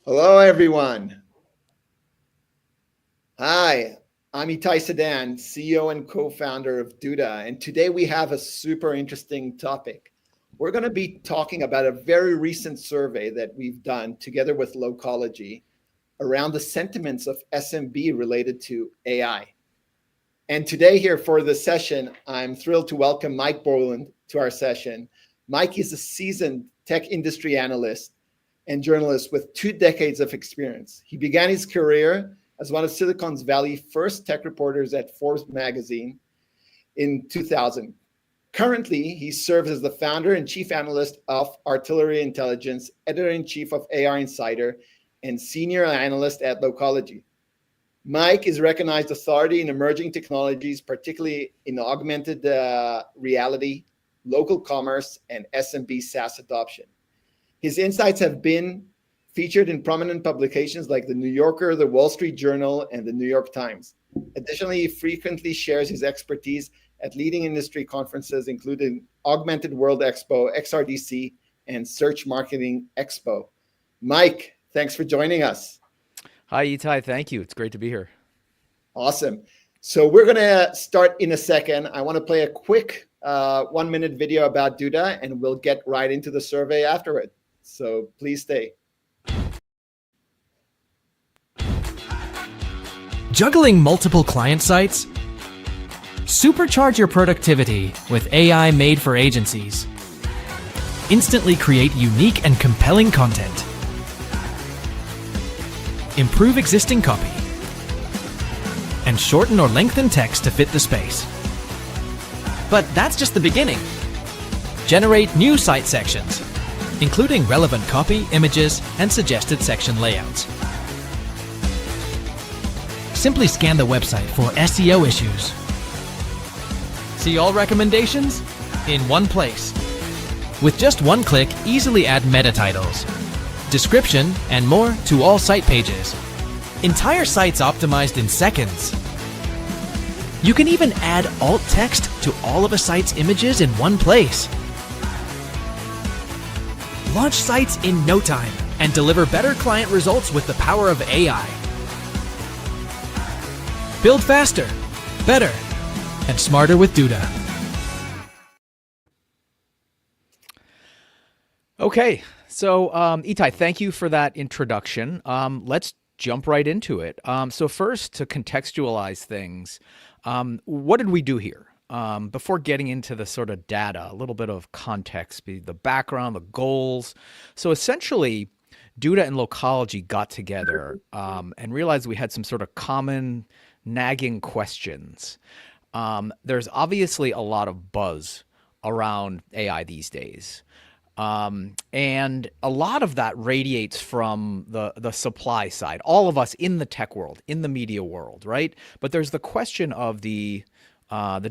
Hello, everyone. Hi, I'm Itai, CEO and co-founder of Duda, and today we have a super interesting topic. We're going to be talking about a very recent survey that we've done together with Locology around the sentiments of SMB related to AI. And today here for the session, I'm thrilled to welcome Mike Borland to our session. Mike is a seasoned tech industry analyst and journalist with 2 decades of experience. He began his career as one of Silicon Valley's first tech reporters at Forbes magazine in 2000. Currently, he serves as the founder and chief analyst of Artillery Intelligence, editor-in-chief of AR Insider, and senior analyst at Locology. Mike is recognized authority in emerging technologies, particularly in augmented reality, local commerce, and SMB SaaS adoption. His insights have been featured in prominent publications like The New Yorker, The Wall Street Journal, and The New York Times. Additionally, he frequently shares his expertise at leading industry conferences, including Augmented World Expo, XRDC, and Search Marketing Expo. Mike, thanks for joining us. Hi, Itai. Thank you. It's great to be here. Awesome. So we're going to start in a second. I want to play a quick 1-minute video about Duda, and we'll get right into the survey afterward. So please stay. Juggling multiple client sites? Supercharge your productivity with AI made for agencies. Instantly create unique and compelling content. Improve existing copy. And shorten or lengthen text to fit the space. But that's just the beginning. Generate new site sections, including relevant copy, images, and suggested section layouts. Simply scan the website for SEO issues. See all recommendations in one place. With just one click, easily add meta titles, description, and more to all site pages. Entire sites optimized in seconds. You can even add alt text to all of a site's images in one place. Launch sites in no time and deliver better client results with the power of AI. Build faster, better, and smarter with Duda. Okay, so Itai, thank you for that introduction. Let's jump right into it. So first, to contextualize things, what did we do here? Before getting into the sort of data, a little bit of context, the background, the goals. So essentially, Duda and Locology got together and realized we had some sort of common nagging questions. There's obviously a lot of buzz around AI these days. And a lot of that radiates from the supply side, all of us in the tech world, in the media world, right? But there's the question of the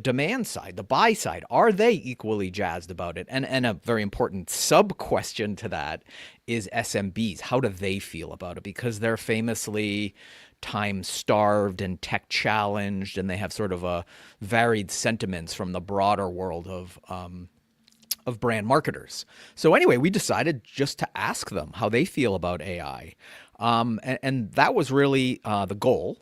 demand side, the buy side. Are they equally jazzed about it? And a very important sub question to that is SMBs. How do they feel about it? Because they're famously time starved and tech challenged, and they have sort of a varied sentiments from the broader world of brand marketers. So anyway, we decided just to ask them how they feel about AI. And that was really the goal.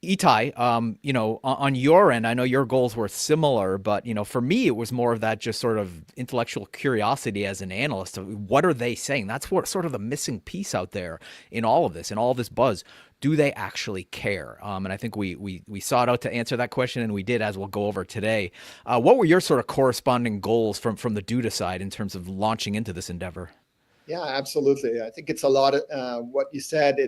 Itai, on your end, I know your goals were similar, but, for me, it was more of that just sort of intellectual curiosity as an analyst. What are they saying? That's what sort of the missing piece out there in all of this, in all this buzz. Do they actually care? And I think we sought out to answer that question, and we did, as we'll go over today. What were your sort of corresponding goals from the Duda side in terms of launching into this endeavor? Yeah, absolutely. I think it's a lot of what you said.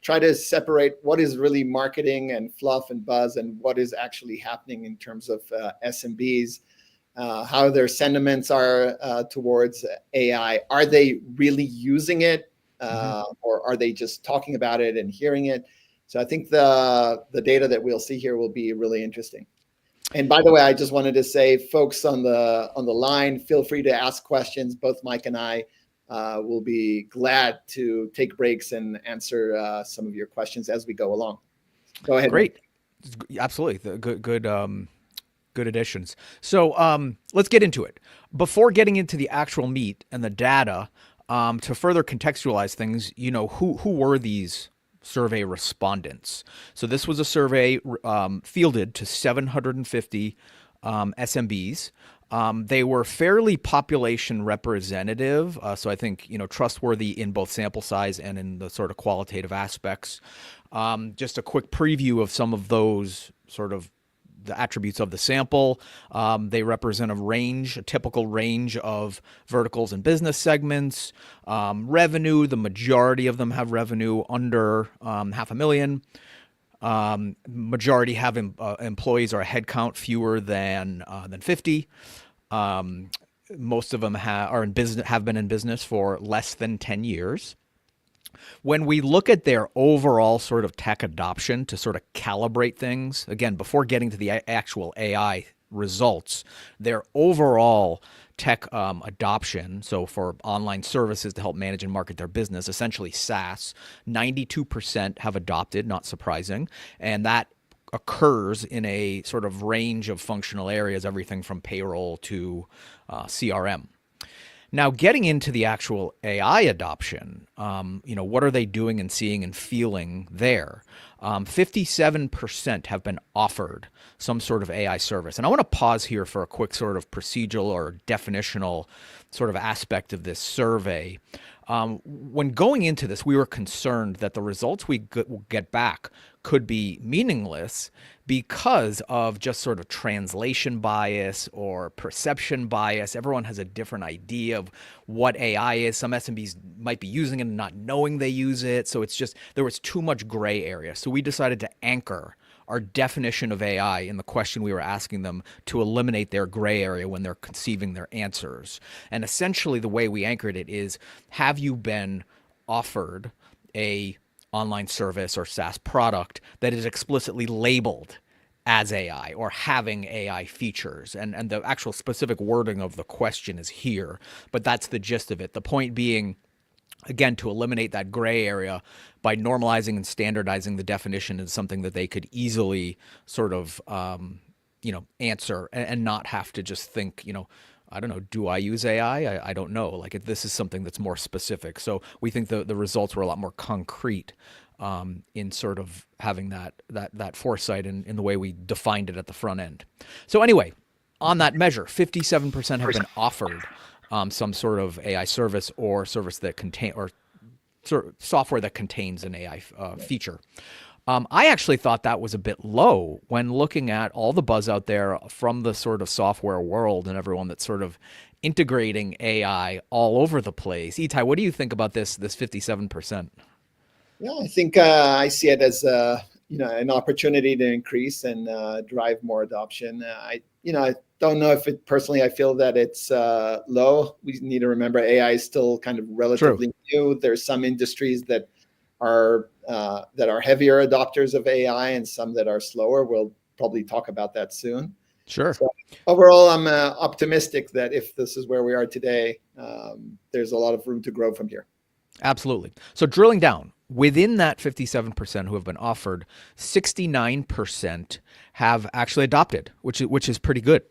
Try to separate what is really marketing and fluff and buzz and what is actually happening in terms of SMBs, how their sentiments are towards AI. Are they really using it, or are they just talking about it and hearing it? So I think the data that we'll see here will be really interesting. And by the way, I just wanted to say, folks on the line, feel free to ask questions. Both Mike and I will be glad to take breaks and answer some of your questions as we go along. Go ahead. Great. Absolutely. Good additions. So let's get into it. Before getting into the actual meat and the data, To further contextualize things, who were these survey respondents? So this was a survey fielded to 750 SMBs. They were fairly population representative, so I think trustworthy in both sample size and in the sort of qualitative aspects. Just a quick preview of some of those sort of the attributes of the sample. They represent a typical range of verticals and business segments. Revenue, the majority of them have revenue under $500,000. Majority have employees or a headcount fewer than 50. Most of them have been in business for less than 10 years. When we look at their overall sort of tech adoption to sort of calibrate things, again, before getting to the actual AI results, their overall tech adoption, so for online services to help manage and market their business, essentially SaaS, 92% have adopted, not surprising, and that occurs in a sort of range of functional areas, everything from payroll to CRM. Now, getting into the actual AI adoption, what are they doing and seeing and feeling there? 57% have been offered some sort of AI service. And I want to pause here for a quick sort of procedural or definitional sort of aspect of this survey. When going into this, we were concerned that the results we get back could be meaningless because of just sort of translation bias or perception bias. Everyone has a different idea of what AI is. Some SMBs might be using it and not knowing they use it. So there was too much gray area. So we decided to anchor our definition of AI in the question we were asking them to eliminate their gray area when they're conceiving their answers. And essentially the way we anchored it is, have you been offered a online service or SaaS product that is explicitly labeled as AI or having AI features? And the actual specific wording of the question is here, but that's the gist of it. The point being, again, to eliminate that gray area by normalizing and standardizing the definition is something that they could easily sort of, answer and not have to just think, I don't know, do I use AI? I don't know. Like, if this is something that's more specific. So we think the results were a lot more concrete in sort of having that foresight in the way we defined it at the front end. So anyway, on that measure, 57% have been offered some sort of AI service or service that software that contains an AI feature. I actually thought that was a bit low when looking at all the buzz out there from the sort of software world and everyone that's sort of integrating AI all over the place. Itai, what do you think about this 57%? Yeah, I think I see it as an opportunity to increase and drive more adoption. I don't know if I feel that it's low. We need to remember AI is still kind of relatively new. There's some industries that are heavier adopters of AI and some that are slower. We'll probably talk about that soon. Sure. So overall, I'm optimistic that if this is where we are today, there's a lot of room to grow from here. Absolutely. So drilling down, within that 57% who have been offered, 69% have actually adopted, which is pretty good.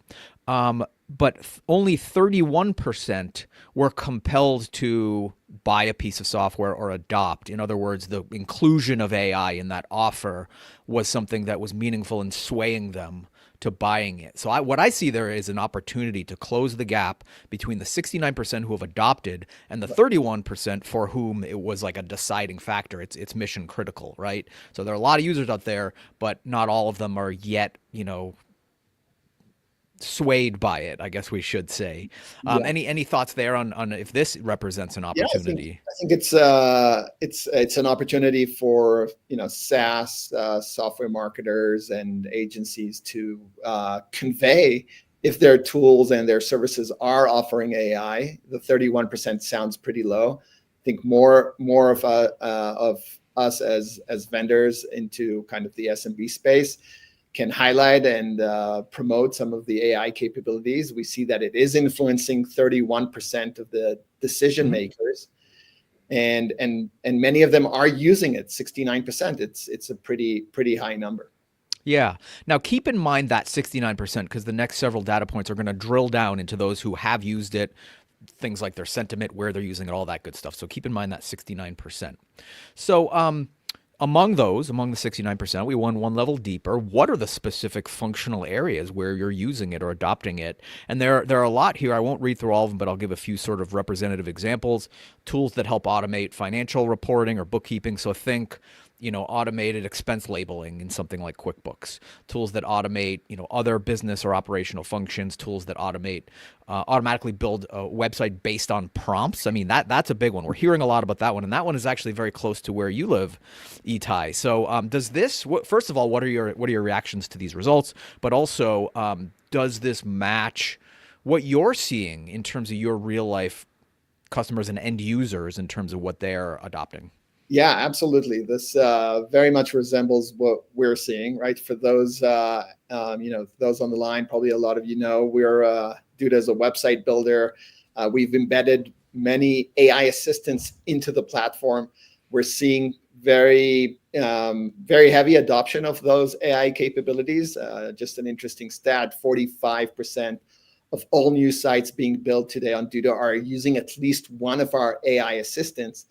But only 31% were compelled to buy a piece of software or adopt. In other words, the inclusion of AI in that offer was something that was meaningful in swaying them to buying it. So what I see there is an opportunity to close the gap between the 69% who have adopted and the 31% for whom it was like a deciding factor. It's mission critical, right? So there are a lot of users out there, but not all of them are yet, swayed by it, I guess we should say. Any thoughts there on if this represents an opportunity? I think it's an opportunity for SaaS software marketers and agencies to convey if their tools and their services are offering AI. The 31% sounds pretty low. I think more of us as vendors into kind of the SMB space can highlight and promote some of the AI capabilities. We see that it is influencing 31% of the decision makers, and many of them are using it. 69%. It's a pretty high number. Yeah. Now keep in mind that 69%, because the next several data points are going to drill down into those who have used it, things like their sentiment, where they're using it, all that good stuff. So keep in mind that 69%. So among the 69%, we went one level deeper. What are the specific functional areas where you're using it or adopting it? And there are a lot here. I won't read through all of them, but I'll give a few sort of representative examples. Tools that help automate financial reporting or bookkeeping. So think, automated expense labeling in something like QuickBooks, tools that automate, other business or operational functions, tools that automatically build a website based on prompts. I mean, that's a big one. We're hearing a lot about that one, and that one is actually very close to where you live, Itai. So does this, first of all, what are your reactions to these results? But also, does this match what you're seeing in terms of your real life customers and end users in terms of what they're adopting? Yeah, absolutely. This very much resembles what we're seeing, right? For those, those on the line, probably a lot of we're Duda is a website builder. We've embedded many AI assistants into the platform. We're seeing very heavy adoption of those AI capabilities. Just an interesting stat: 45% of all new sites being built today on Duda are using at least one of our AI assistants.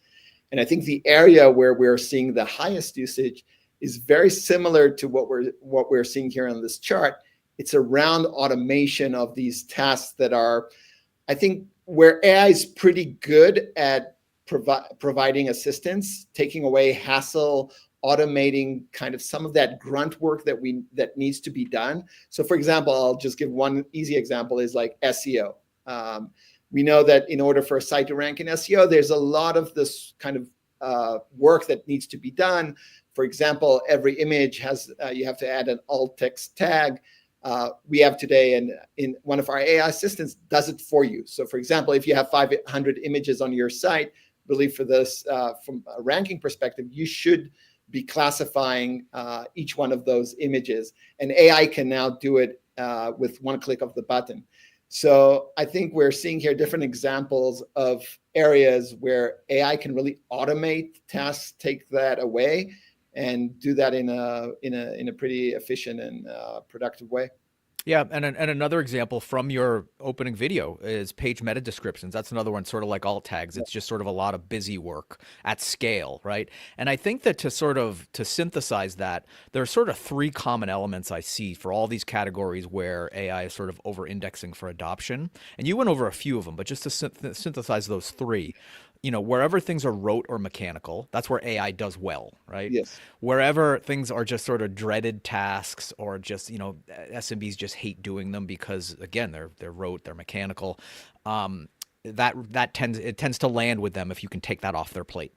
And I think the area where we're seeing the highest usage is very similar to what we're seeing here on this chart. It's around automation of these tasks that are, I think, where AI is pretty good at providing assistance, taking away hassle, automating kind of some of that grunt work that needs to be done. So, for example, I'll just give one easy example: is like SEO. We know that in order for a site to rank in SEO, there's a lot of this kind of work that needs to be done. For example, every image has you have to add an alt text tag. We have today, and in one of our AI assistants does it for you. So, for example, if you have 500 images on your site, believe for this from a ranking perspective, you should be classifying each one of those images, and AI can now do it with one click of the button. So I think we're seeing here different examples of areas where AI can really automate tasks, take that away, and do that in a pretty efficient and productive way. Yeah, and another example from your opening video is page meta descriptions. That's another one, sort of like alt tags. It's just sort of a lot of busy work at scale, right? And I think that to synthesize that, there are sort of three common elements I see for all these categories where AI is sort of over-indexing for adoption. And you went over a few of them, but just to synthesize those three. Wherever things are rote or mechanical, that's where AI does well, right? Yes. Wherever things are just sort of dreaded tasks, or just, SMBs just hate doing them because, again, they're rote, they're mechanical. That tends to land with them if you can take that off their plate.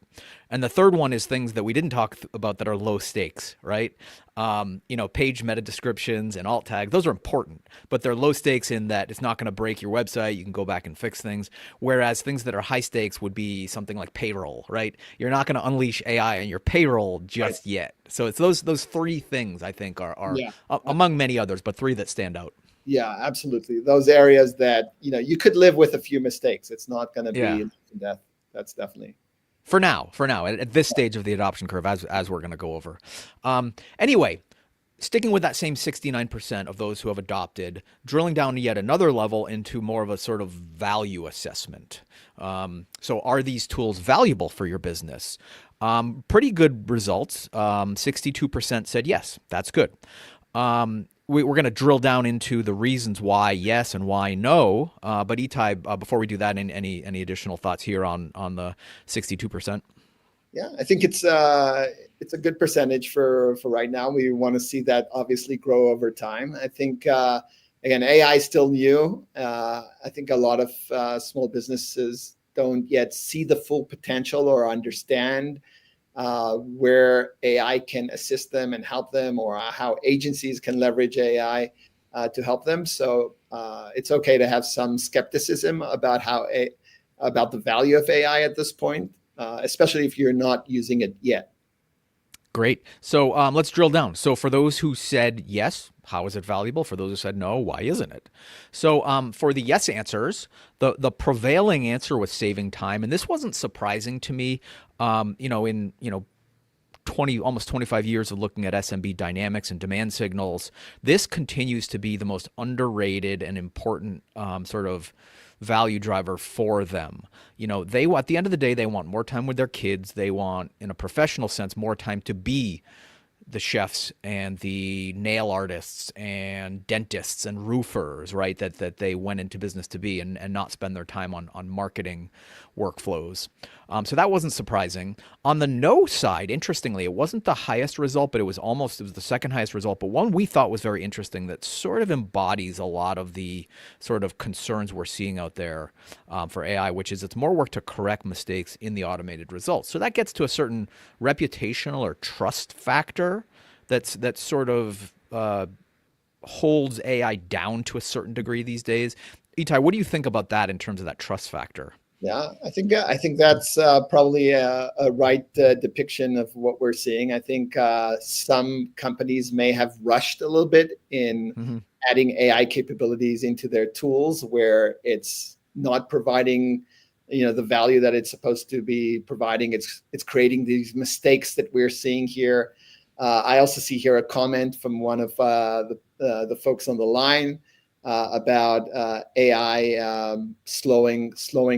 And the third one is things that we didn't talk about that are low stakes, right? Page meta descriptions and alt tags, those are important, but they're low stakes in that it's not going to break your website. You can go back and fix things. Whereas things that are high stakes would be something like payroll, right? You're not going to unleash AI on your payroll just yet. So it's those three things I think are among many others, but three that stand out. Yeah, absolutely. Those areas that, you could live with a few mistakes. It's not going to be death. That's definitely. For now, at this stage of the adoption curve, as we're going to go over. Anyway, sticking with that same 69% of those who have adopted, drilling down yet another level into more of a sort of value assessment. So are these tools valuable for your business? Pretty good results. 62% said yes, that's good. We're going to drill down into the reasons why yes and why no. But Itai, before we do that, any additional thoughts here on the 62%? Yeah, I think it's a good percentage for right now. We want to see that obviously grow over time. I think again, AI is still new. I think a lot of small businesses don't yet see the full potential or understand where AI can assist them and help them, or how agencies can leverage AI to help them. So it's okay to have some skepticism about about the value of AI at this point, especially if you're not using it yet. Great. So let's drill down. So for those who said yes, how is it valuable? For those who said no, why isn't it? So for the yes answers, the prevailing answer was saving time. And this wasn't surprising to me. In almost 25 years of looking at SMB dynamics and demand signals, this continues to be the most underrated and important sort of value driver for them. You know, they at the end of the day, they want more time with their kids. They want, in a professional sense, more time to be the chefs and the nail artists and dentists and roofers, right? That they went into business to be, and not spend their time on marketing workflows. So that wasn't surprising. On the no side, interestingly, it wasn't the highest result, but it was the second highest result. But one we thought was very interesting that sort of embodies a lot of the sort of concerns we're seeing out there for AI, which is it's more work to correct mistakes in the automated results. So that gets to a certain reputational or trust factor that sort of holds AI down to a certain degree these days. Itai, what do you think about that in terms of that trust factor? Yeah, I think that's probably a right depiction of what we're seeing. I think some companies may have rushed a little bit in adding AI capabilities into their tools, where it's not providing, the value that it's supposed to be providing. It's creating these mistakes that we're seeing here. I also see here a comment from one of the folks on the line about AI slowing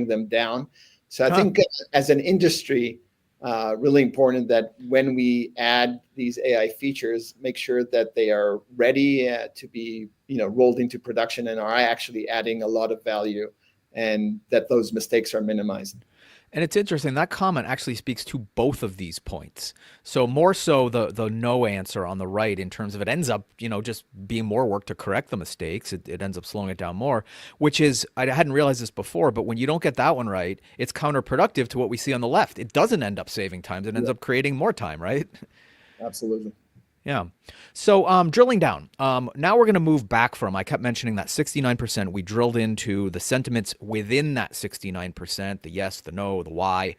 them down. So I think as an industry, really important that when we add these AI features, make sure that they are ready to be rolled into production and are actually adding a lot of value, and that those mistakes are minimized. And it's interesting, that comment actually speaks to both of these points. So more so the no answer on the right, in terms of it ends up, just being more work to correct the mistakes. It ends up slowing it down more, which is, I hadn't realized this before, but when you don't get that one right, it's counterproductive to what we see on the left. It doesn't end up saving time. It ends up creating more time, right? Absolutely. Yeah. So drilling down, now we're going to move back from, I kept mentioning that 69%. We drilled into the sentiments within that 69%, the yes, the no, the why.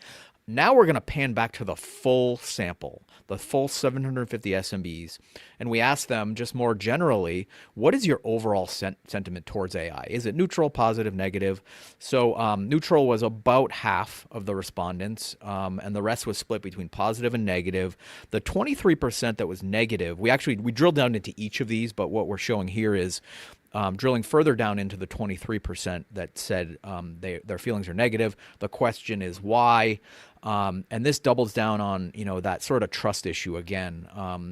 Now we're going to pan back to the full sample, the full 750 SMBs. And we asked them just more generally, what is your overall sentiment towards AI? Is it neutral, positive, negative? So neutral was about half of the respondents, and the rest was split between positive and negative. The 23% that was negative, we drilled down into each of these, but what we're showing here is drilling further down into the 23% that said their feelings are negative. The question is why? And this doubles down on, that sort of trust issue again.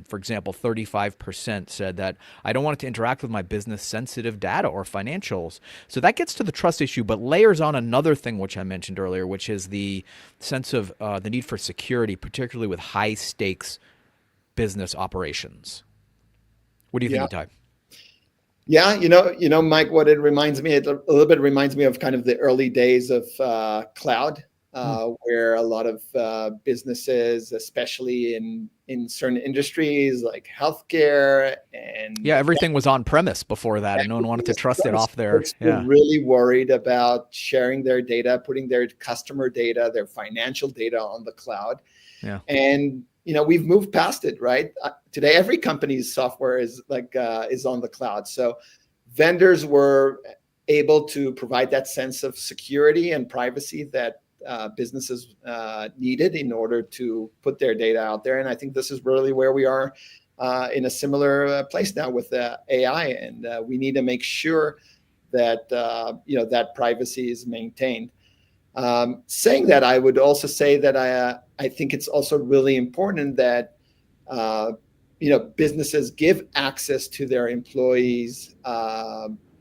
For example, 35% said that I don't want it to interact with my business sensitive data or financials. So that gets to the trust issue, but layers on another thing which I mentioned earlier, which is the sense of the need for security, particularly with high stakes business operations. What do you think, Itai? Yeah, Mike, what it reminds me, a little bit reminds me of kind of the early days of cloud, where a lot of businesses, especially in certain industries like healthcare and everything was on premise before that, and no one wanted to trust it off there. They're really worried about sharing their data, putting their customer data, their financial data on the cloud. Yeah. And we've moved past it, right? Today, every company's software is on the cloud. So vendors were able to provide that sense of security and privacy that businesses needed in order to put their data out there. And I think this is really where we are in a similar place now with AI. And we need to make sure that, that privacy is maintained. Saying that, I would also say that I think it's also really important that businesses give access to their employees to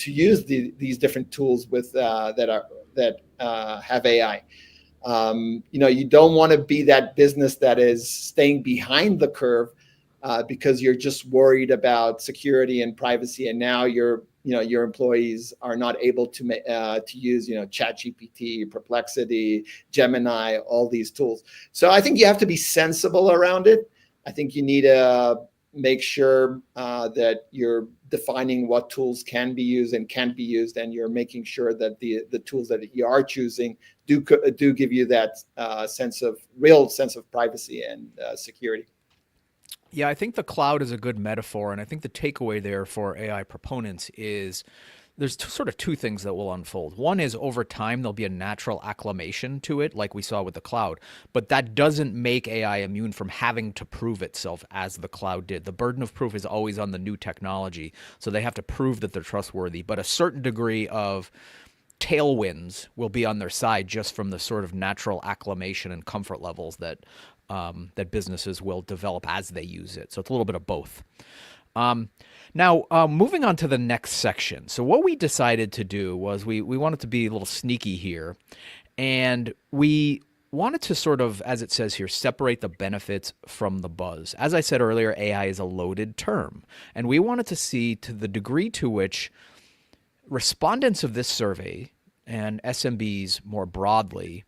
use these different tools that have AI. You don't want to be that business that is staying behind the curve because you're just worried about security and privacy, and now your employees are not able to use ChatGPT, Perplexity, Gemini, all these tools. So I think you have to be sensible around it. I think you need to make sure that you're defining what tools can be used and can't be used, and you're making sure that the tools that you are choosing do give you that real sense of privacy and security. Yeah, I think the cloud is a good metaphor, and I think the takeaway there for AI proponents is there's sort of two things that will unfold. One is over time, there'll be a natural acclimation to it, like we saw with the cloud, but that doesn't make AI immune from having to prove itself as the cloud did. The burden of proof is always on the new technology, so they have to prove that they're trustworthy, but a certain degree of tailwinds will be on their side just from the sort of natural acclimation and comfort levels that that businesses will develop as they use it. So it's a little bit of both. Now, moving on to the next section. So what we decided to do was we wanted to be a little sneaky here, and we wanted to sort of, as it says here, separate the benefits from the buzz. As I said earlier, AI is a loaded term, and we wanted to see to the degree to which respondents of this survey and SMBs more broadly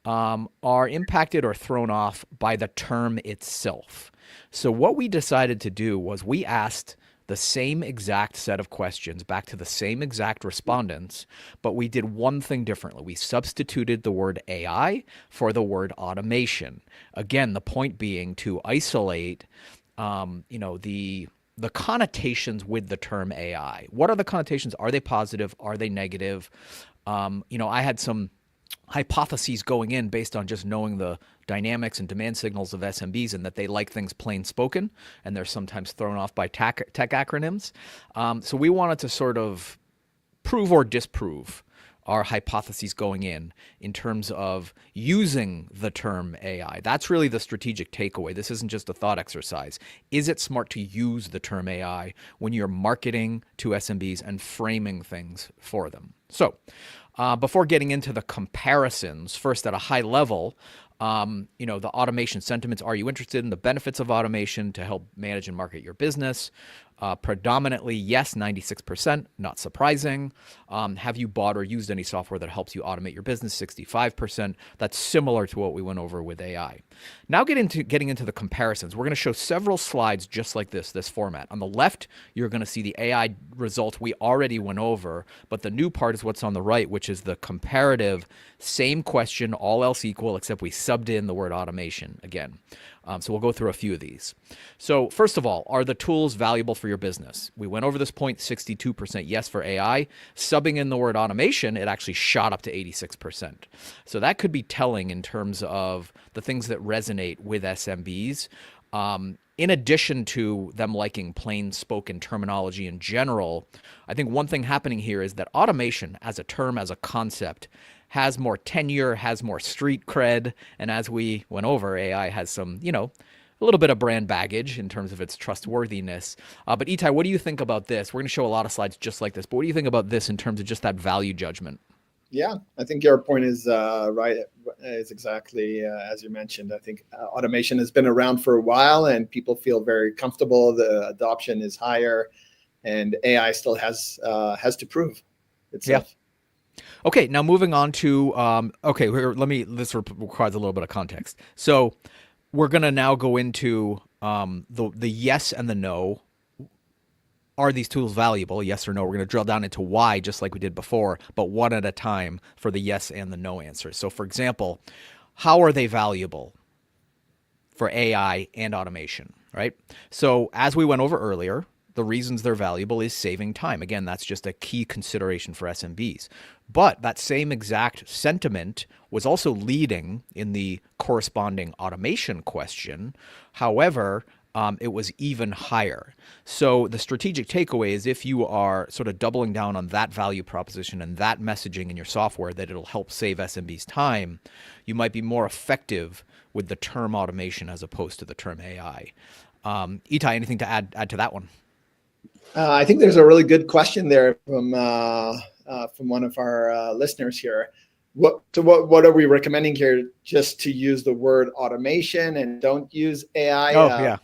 are impacted or thrown off by the term itself. So what we decided to do was we asked the same exact set of questions back to the same exact respondents, but we did one thing differently. We substituted the word AI for the word automation. Again, the point being to isolate, the connotations with the term AI. What are the connotations? Are they positive? Are they negative? I had some hypotheses going in based on just knowing the dynamics and demand signals of SMBs, and that they like things plain spoken, and they're sometimes thrown off by tech acronyms. So we wanted to sort of prove or disprove our hypotheses going in terms of using the term AI. That's really the strategic takeaway. This isn't just a thought exercise. Is it smart to use the term AI when you're marketing to SMBs and framing things for them? So before getting into the comparisons, first at a high level, the automation sentiments. Are you interested in the benefits of automation to help manage and market your business? Predominantly, yes, 96%, not surprising. Have you bought or used any software that helps you automate your business? 65%. That's similar to what we went over with AI. Now getting into the comparisons. We're going to show several slides just like this format. On the left, you're going to see the AI results we already went over, but the new part is what's on the right, which is the comparative, same question, all else equal, except we subbed in the word automation again. So we'll go through a few of these. So first of all, are the tools valuable for your business? We went over this point, 62% yes for AI. Subbing in the word automation, it actually shot up to 86%. So that could be telling in terms of the things that resonate with SMBs. In addition to them liking plain spoken terminology in general, I think one thing happening here is that automation as a term, as a concept, has more tenure, has more street cred, and as we went over, AI has some, a little bit of brand baggage in terms of its trustworthiness. But Itai, what do you think about this? We're going to show a lot of slides just like this, but what do you think about this in terms of just that value judgment? Yeah, I think your point is right. Is exactly as you mentioned. I think automation has been around for a while, and people feel very comfortable. The adoption is higher, and AI still has to prove itself. Yeah. Okay, now moving on to this requires a little bit of context. So we're going to now go into the yes and the no. Are these tools valuable? Yes or no. We're going to drill down into why, just like we did before, but one at a time for the yes and the no answers. So for example, how are they valuable for AI and automation, right? So as we went over earlier, the reasons they're valuable is saving time. Again, that's just a key consideration for SMBs. But that same exact sentiment was also leading in the corresponding automation question. However, it was even higher. So the strategic takeaway is if you are sort of doubling down on that value proposition and that messaging in your software that it'll help save SMBs time, you might be more effective with the term automation as opposed to the term AI. Itai, anything to add to that one? I think there's a really good question there from one of our listeners here. What are we recommending here? Just to use the word automation and don't use AI? Yeah.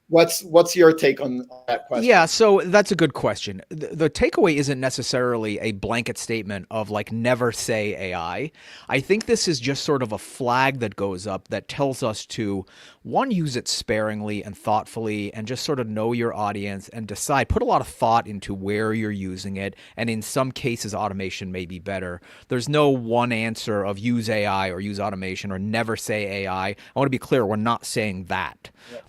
What's your take on that question? Yeah, so that's a good question. The takeaway isn't necessarily a blanket statement of like never say AI. I think this is just sort of a flag that goes up that tells us to, one, use it sparingly and thoughtfully and just sort of know your audience and decide, put a lot of thought into where you're using it. And in some cases, automation may be better. There's no one answer of use AI or use automation or never say AI. I want to be clear, we're not saying that. Yeah.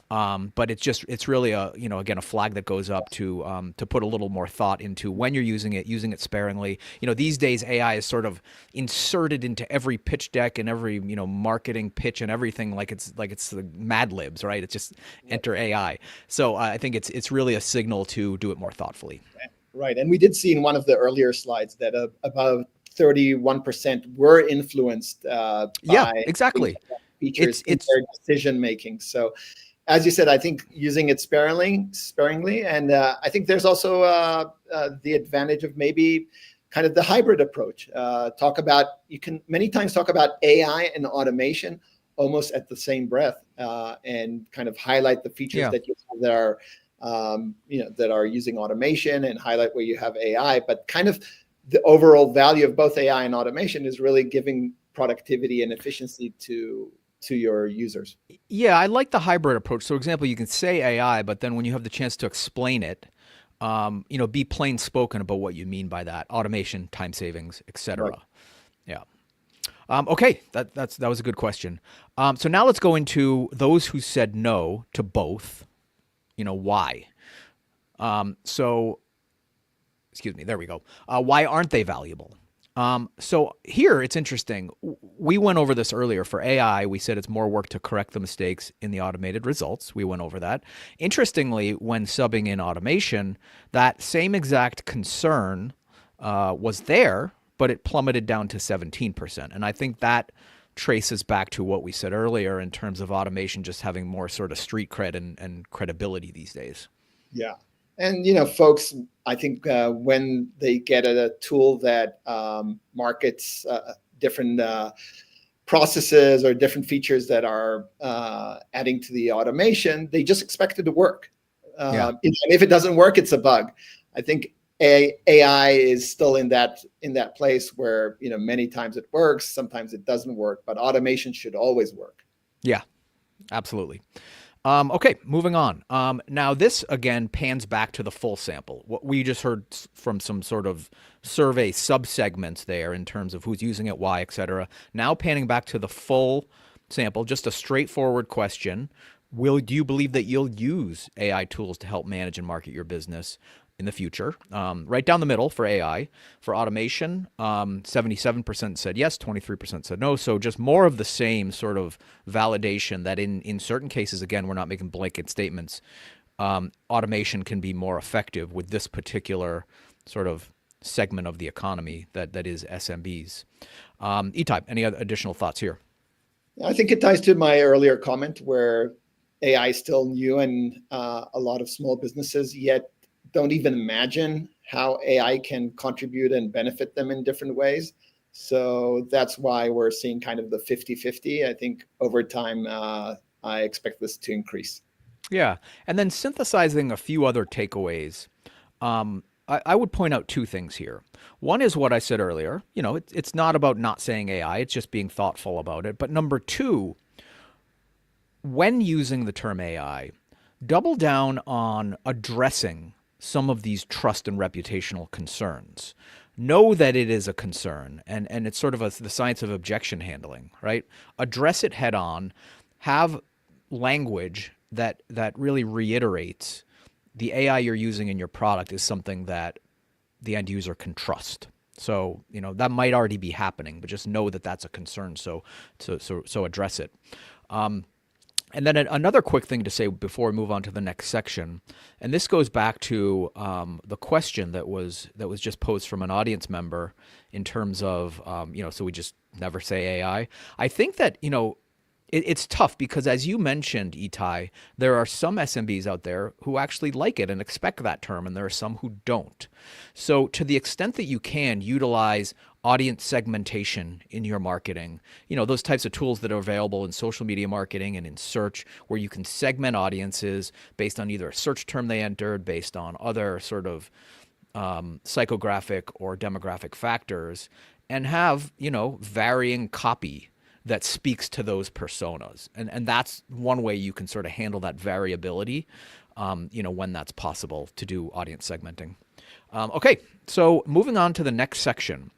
But it's really a flag that goes up to put a little more thought into when you're using it sparingly. These days AI is sort of inserted into every pitch deck and every, marketing pitch and everything like it's the Mad Libs, right? It's just enter AI. So I think it's really a signal to do it more thoughtfully. Right. And we did see in one of the earlier slides that about 31% were influenced Yeah, by exactly. features in It's their decision making. So, as you said, I think using it sparingly, and I think there's also the advantage of maybe kind of the hybrid approach. You can many times talk about AI and automation almost at the same breath, and kind of highlight the features yeah. that you have that are that are using automation, and highlight where you have AI. But kind of the overall value of both AI and automation is really giving productivity and efficiency to your users. Yeah, I like the hybrid approach. So, example, you can say AI, but then when you have the chance to explain it, be plain spoken about what you mean by that: automation, time savings, Right. etc. Yeah. Okay, that was a good question. So now let's go into those who said no to both. Why? So, excuse me. There we go. Why aren't they valuable? So here it's interesting. We went over this earlier. For AI, we said it's more work to correct the mistakes in the automated results. We went over that. Interestingly, when subbing in automation, that same exact concern was there, but it plummeted down to 17%. And I think that traces back to what we said earlier in terms of automation just having more sort of street cred and credibility these days. Yeah. And, folks, I think when they get a tool that markets different processes or different features that are adding to the automation, they just expect it to work. Yeah. And if it doesn't work, it's a bug. I think AI is still in that place where, many times it works, sometimes it doesn't work, but automation should always work. Yeah, absolutely. Okay, moving on. Now, this again pans back to the full sample. What we just heard from some sort of survey subsegments there in terms of who's using it, why, et cetera. Now panning back to the full sample, just a straightforward question. Do you believe that you'll use AI tools to help manage and market your business in the future? Right down the middle for AI. For automation, 77% said yes, 23% said no. So just more of the same sort of validation that in certain cases, again, we're not making blanket statements, automation can be more effective with this particular sort of segment of the economy that is SMBs. Itai, any other additional thoughts here? I think it ties to my earlier comment where AI is still new, and a lot of small businesses yet don't even imagine how AI can contribute and benefit them in different ways. So that's why we're seeing kind of the 50-50. I think over time, I expect this to increase. Yeah. And then synthesizing a few other takeaways, I would point out two things here. One is what I said earlier. It's not about not saying AI, it's just being thoughtful about it. But number two, when using the term AI, double down on addressing some of these trust and reputational concerns. Know that it is a concern, and it's sort of the science of objection handling, right? Address it head on. Have language that really reiterates the AI you're using in your product is something that the end user can trust. So, that might already be happening, but just know that that's a concern. So address it. And then another quick thing to say before we move on to the next section, and this goes back to the question that was just posed from an audience member in terms of, so we just never say AI. I think that, it's tough because, as you mentioned, Itai, there are some SMBs out there who actually like it and expect that term, and there are some who don't. So to the extent that you can utilize audience segmentation in your marketing, those types of tools that are available in social media marketing and in search, where you can segment audiences based on either a search term they entered, based on other sort of psychographic or demographic factors, and have, varying copy that speaks to those personas. And that's one way you can sort of handle that variability, when that's possible to do audience segmenting. Okay, so moving on to the next section.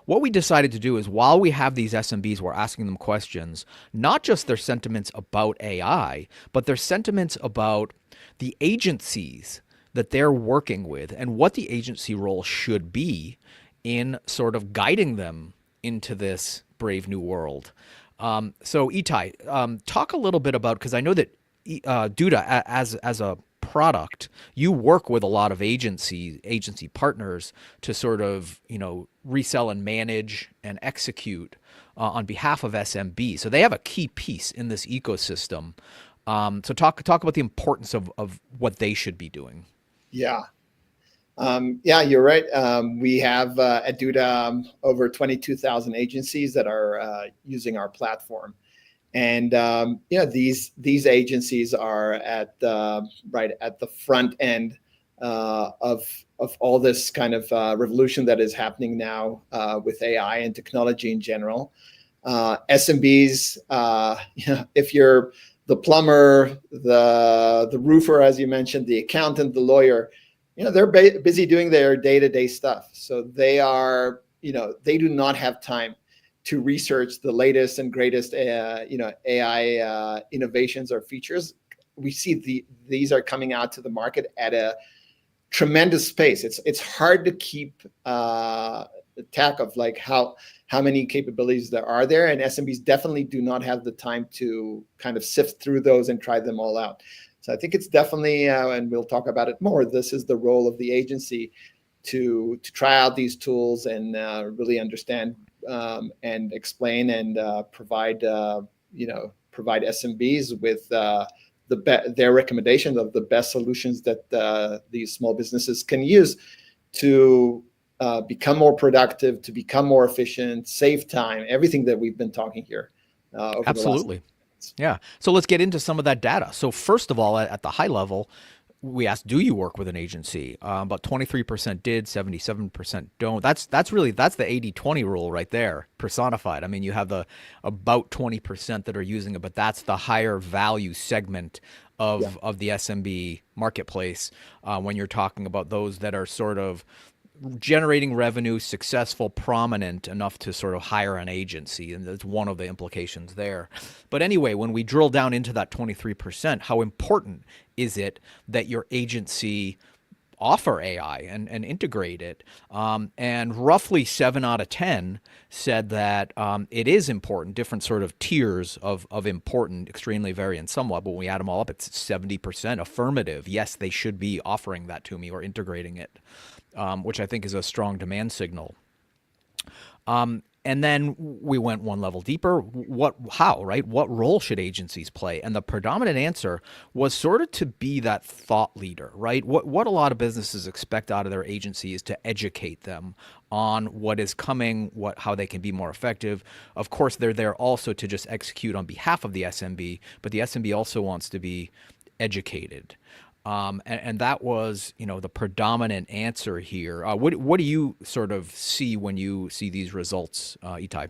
What we decided to do is, while we have these SMBs, we're asking them questions, not just their sentiments about AI, but their sentiments about the agencies that they're working with and what the agency role should be in sort of guiding them into this brave new world. So Itai, talk a little bit about, because I know that Duda as a product, you work with a lot of agency partners to sort of, resell and manage and execute on behalf of SMB. So they have a key piece in this ecosystem. So talk about the importance of what they should be doing. Yeah. Yeah, you're right. We have at Duda over 22,000 agencies that are using our platform. And these agencies are at right at the front end of all this kind of revolution that is happening now with AI and technology in general. SMBs, if you're the plumber, the roofer, as you mentioned, the accountant, the lawyer, they're busy doing their day-to-day stuff. So they are, they do not have time to research the latest and greatest, AI innovations or features. We see these are coming out to the market at a tremendous pace. It's hard to keep track of like how many capabilities there are there, and SMBs definitely do not have the time to kind of sift through those and try them all out. So I think it's definitely, and we'll talk about it more, this is the role of the agency to try out these tools and really understand and explain and provide SMBs with their recommendations of the best solutions that these small businesses can use to become more productive, to become more efficient, save time, everything that we've been talking here. Absolutely. Yeah. So let's get into some of that data. So first of all, at the high level, we asked, do you work with an agency? About 23% did, 77% don't. That's the 80-20 rule right there, personified. I mean, you have the about 20% that are using it, but that's the higher value segment of the SMB marketplace when you're talking about those that are sort of generating revenue, successful, prominent enough to sort of hire an agency. And that's one of the implications there. But anyway, when we drill down into that 23%, how important is it that your agency offer AI and integrate it? And roughly 7 out of 10 said that it is important, different sort of tiers of important, extremely vary and somewhat, but when we add them all up, it's 70% affirmative. Yes, they should be offering that to me or integrating it. Which I think is a strong demand signal. And then we went one level deeper. How, right? What role should agencies play? And the predominant answer was sort of to be that thought leader, right? What a lot of businesses expect out of their agency is to educate them on what is coming, how they can be more effective. Of course, they're there also to just execute on behalf of the SMB, but the SMB also wants to be educated. And that was, the predominant answer here. What do you sort of see when you see these results, Itai?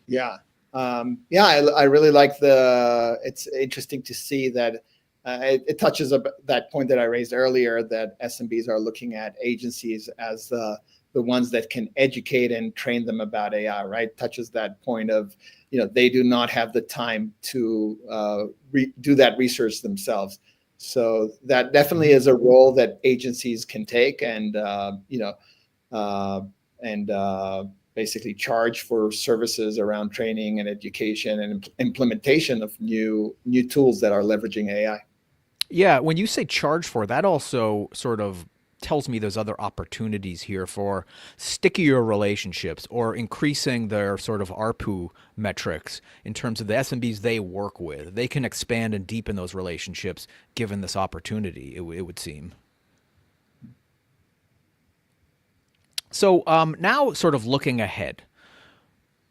Yeah. I really like it's interesting to see that it touches that point that I raised earlier, that SMBs are looking at agencies as the ones that can educate and train them about AI, right? Touches that point of, they do not have the time to do that research themselves. So that definitely is a role that agencies can take and, basically charge for services around training and education and implementation of new tools that are leveraging AI. Yeah, when you say charge for, that also sort of tells me there's other opportunities here for stickier relationships or increasing their sort of ARPU metrics in terms of the SMBs they work with. They can expand and deepen those relationships given this opportunity, it would seem. So now sort of looking ahead,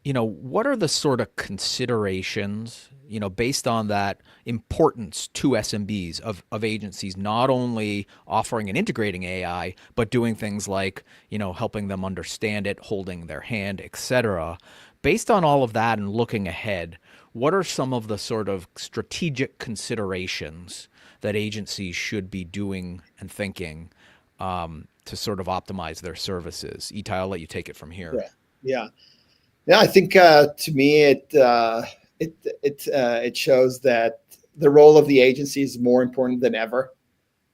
what are the sort of considerations, based on that importance to SMBs of agencies, not only offering and integrating AI, but doing things like, helping them understand it, holding their hand, etc. Based on all of that and looking ahead, what are some of the sort of strategic considerations that agencies should be doing and thinking to sort of optimize their services? Itai, I'll let you take it from here. Yeah. I think to me it shows that the role of the agency is more important than ever.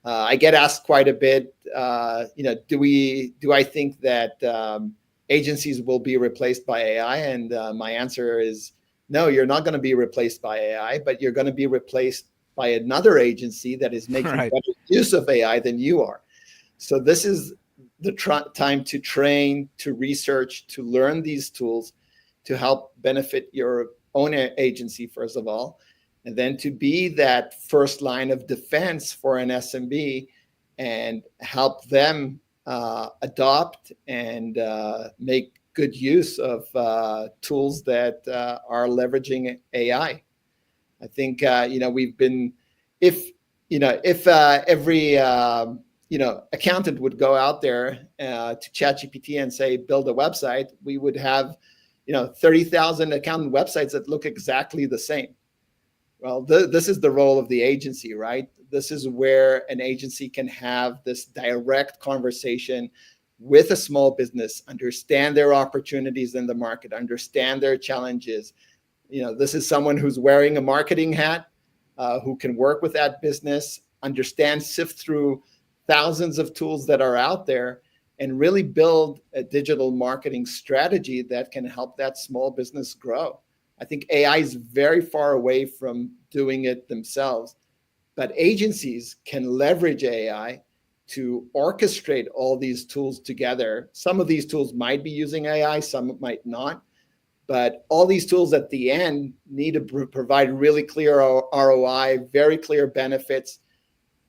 I get asked quite a bit, do I think that agencies will be replaced by AI? And my answer is no, you're not going to be replaced by AI, but you're going to be replaced by another agency that is making Right. better use of AI than you are. So this is the time to train, to research, to learn these tools to help benefit your own agency, first of all, and then to be that first line of defense for an SMB and help them adopt and make good use of tools that are leveraging AI. I think we've been, if every accountant would go out there to ChatGPT and say build a website, we would have 30,000 accountant websites that look exactly the same. Well, this is the role of the agency, right? This is where an agency can have this direct conversation with a small business, understand their opportunities in the market, understand their challenges. This is someone who's wearing a marketing hat, who can work with that business, understand, sift through thousands of tools that are out there, and really build a digital marketing strategy that can help that small business grow. I think AI is very far away from doing it themselves, but agencies can leverage AI to orchestrate all these tools together. Some of these tools might be using AI, some might not, but all these tools at the end need to provide really clear ROI, very clear benefits,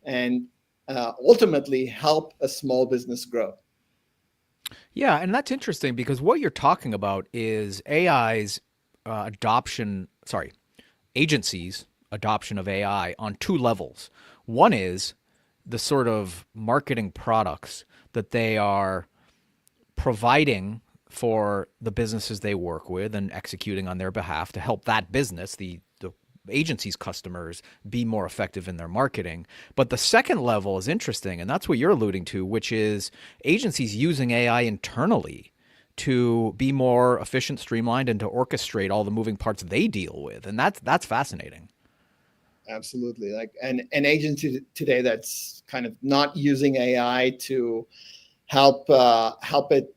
and ultimately help a small business grow. Yeah, and that's interesting because what you're talking about is agencies' adoption of AI on two levels. One is the sort of marketing products that they are providing for the businesses they work with and executing on their behalf to help that business, the agency's customers, be more effective in their marketing. But the second level is interesting, and that's what you're alluding to, which is agencies using AI internally to be more efficient, streamlined, and to orchestrate all the moving parts they deal with. And that's fascinating. Absolutely. Like an agency today that's kind of not using AI to help it,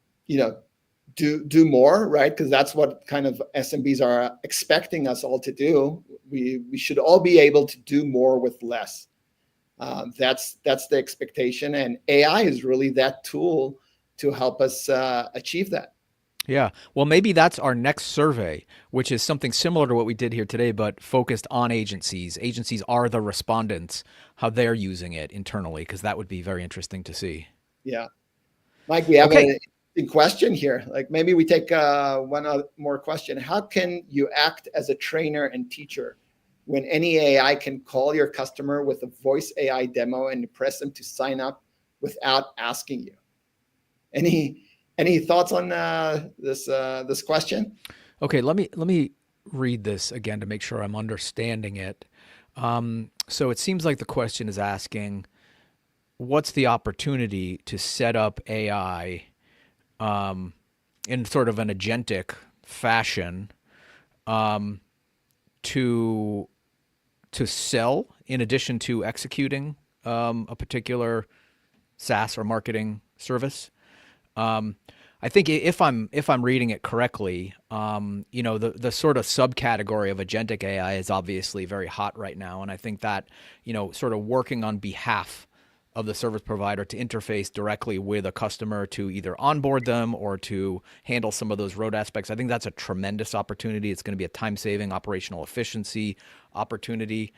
do more, right? Because that's what kind of SMBs are expecting us all to do. We should all be able to do more with less. That's the expectation, and AI is really that tool to help us achieve that. Yeah. Well, maybe that's our next survey, which is something similar to what we did here today, but focused on agencies. Agencies are the respondents, how they're using it internally, because that would be very interesting to see. Yeah. Mike, we have a question here. Like maybe we take one more question. How can you act as a trainer and teacher when any AI can call your customer with a voice AI demo and press them to sign up without asking you? Any thoughts on this question? Okay, let me read this again to make sure I'm understanding it. So it seems like the question is asking, what's the opportunity to set up AI in sort of an agentic fashion to sell in addition to executing a particular SaaS or marketing service? I think if I'm reading it correctly, the sort of subcategory of agentic AI is obviously very hot right now, and I think that sort of working on behalf of the service provider to interface directly with a customer to either onboard them or to handle some of those road aspects, I think that's a tremendous opportunity. It's going to be a time-saving, operational efficiency opportunity.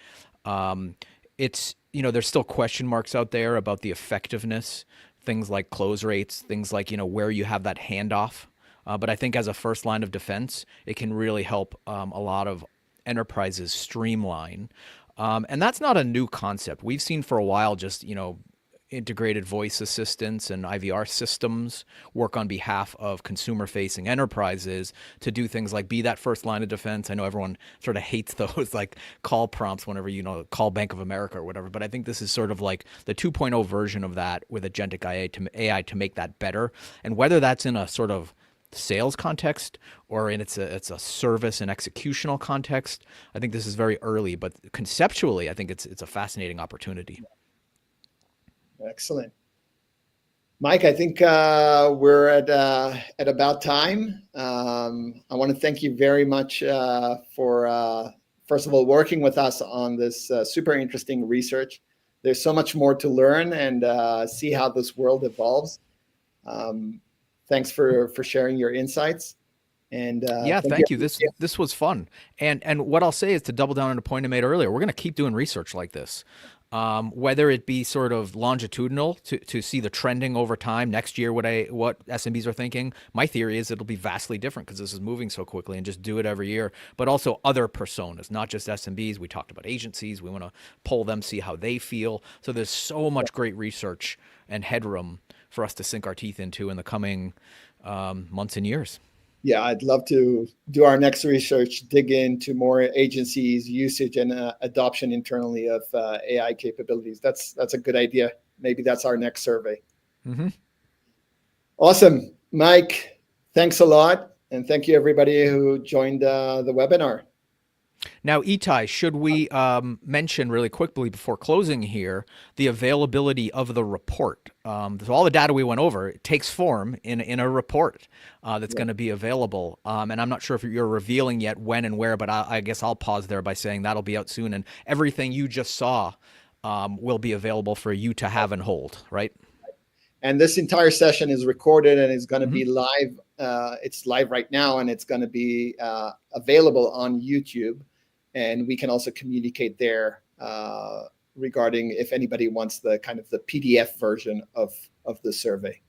It's there's still question marks out there about the effectiveness. Things like close rates, things like, where you have that handoff. But I think as a first line of defense, it can really help a lot of enterprises streamline. And that's not a new concept. We've seen for a while just, integrated voice assistants and IVR systems work on behalf of consumer-facing enterprises to do things like be that first line of defense. I know everyone sort of hates those like call prompts whenever call Bank of America or whatever, but I think this is sort of like the 2.0 version of that with agentic AI to make that better. And whether that's in a sort of sales context or in it's a service and executional context, I think this is very early, but conceptually, I think it's a fascinating opportunity. Excellent. Mike, I think we're at about time. I want to thank you very much for first of all, working with us on this super interesting research. There's so much more to learn and see how this world evolves. Thanks for sharing your insights. And yeah, thank you. This was fun. And what I'll say is, to double down on a point I made earlier, we're going to keep doing research like this. Whether it be sort of longitudinal to see the trending over time next year, what SMBs are thinking. My theory is it'll be vastly different because this is moving so quickly, and just do it every year. But also other personas, not just SMBs. We talked about agencies. We want to poll them, see how they feel. So there's so much great research and headroom for us to sink our teeth into in the coming months and years. Yeah, I'd love to do our next research, dig into more agencies, usage, and adoption internally of AI capabilities. That's a good idea. Maybe that's our next survey. Mm-hmm. Awesome. Mike, thanks a lot. And thank you, everybody who joined the webinar. Now, Itai, should we mention really quickly before closing here the availability of the report? So all the data we went over, it takes form in a report that's going to be available. And I'm not sure if you're revealing yet when and where, but I guess I'll pause there by saying that'll be out soon. And everything you just saw will be available for you to have and hold, right? And this entire session is recorded and is going to be live. It's live right now, and it's going to be available on YouTube. And we can also communicate there regarding if anybody wants the kind of the PDF version of the survey.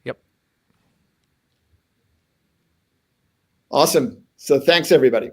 Yep. Awesome. So thanks, everybody.